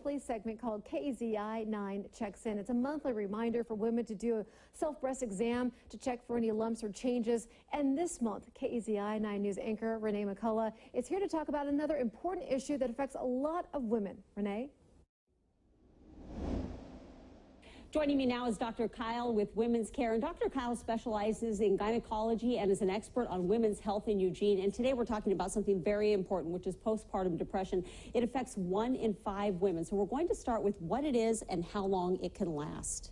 Segment called KZI 9 Checks In. It's a monthly reminder for women to do a self-breast exam to check for any lumps or changes. And this month, KZI 9 News anchor Renee McCullough is here to talk about another important issue that affects a lot of women. Renee? Joining me now is Dr. Kyle with Women's Care. And Dr. Kyle specializes in gynecology and is an expert on women's health in Eugene. And today we're talking about something very important, which is postpartum depression. It affects 1 in 5 women. So we're going to start with what it is and how long it can last.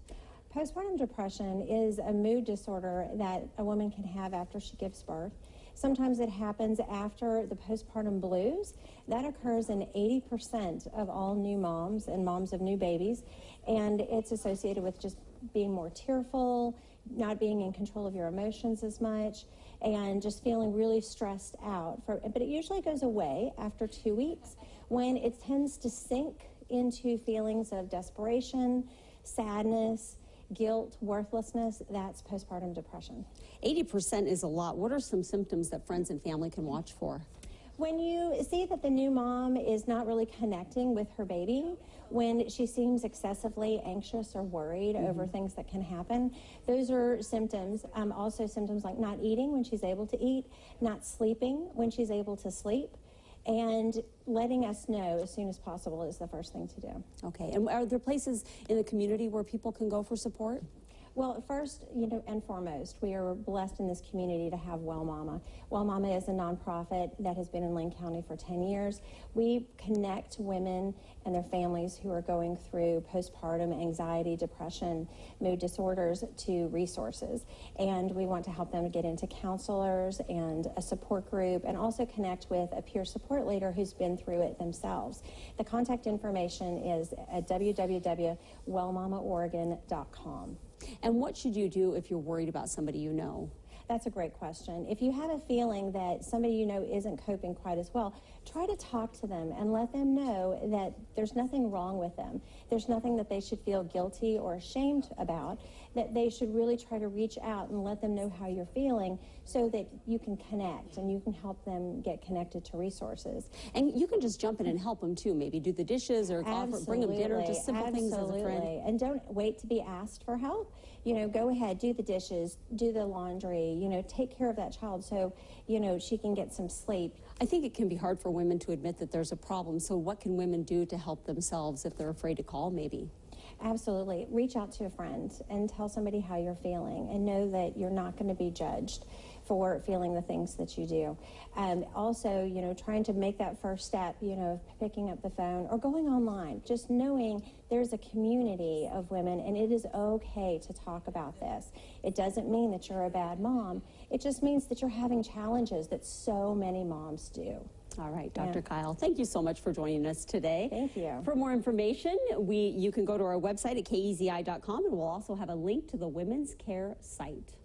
Postpartum depression is a mood disorder that a woman can have after she gives birth. Sometimes it happens after the postpartum blues. That occurs in 80% of all new moms and moms of new babies, and it's associated with just being more tearful, not being in control of your emotions as much, and just feeling really stressed out. But it usually goes away after 2 weeks when it tends to sink into feelings of desperation, sadness, guilt, worthlessness. That's postpartum depression. 80% is a lot. What are some symptoms that friends and family can watch for? When you see that the new mom is not really connecting with her baby, when she seems excessively anxious or worried over things that can happen, those are symptoms. Also symptoms like not eating when she's able to eat, not sleeping when she's able to sleep, and letting us know as soon as possible is the first thing to do. Okay, and are there places in the community where people can go for support? Well, first, and foremost, we are blessed in this community to have Well Mama. Well Mama is a nonprofit that has been in Lane County for 10 years. We connect women and their families who are going through postpartum anxiety, depression, mood disorders to resources. And we want to help them get into counselors and a support group, and also connect with a peer support leader who's been through it themselves. The contact information is at www.wellmamaoregon.com. And what should you do if you're worried about somebody you know? That's a great question. If you have a feeling that somebody you know isn't coping quite as well, try to talk to them and let them know that there's nothing wrong with them. There's nothing that they should feel guilty or ashamed about, that they should really try to reach out and let them know how you're feeling so that you can connect and you can help them get connected to resources. And you can just jump in and help them too, maybe do the dishes or offer, bring them dinner, just simple things as a friend. And don't wait to be asked for help. Go ahead, do the dishes, do the laundry, take care of that child so, she can get some sleep. I think it can be hard for women to admit that there's a problem. So what can women do to help themselves if they're afraid to call maybe? Absolutely. Reach out to a friend and tell somebody how you're feeling, and know that you're not going to be judged for feeling the things that you do. And also, trying to make that first step, picking up the phone or going online, just knowing there's a community of women and it is okay to talk about this. It doesn't mean that you're a bad mom. It just means that you're having challenges that so many moms do. All right, Dr. Kyle, thank you so much for joining us today. Thank you. For more information, you can go to our website at kezi.com, and we'll also have a link to the Women's Care site.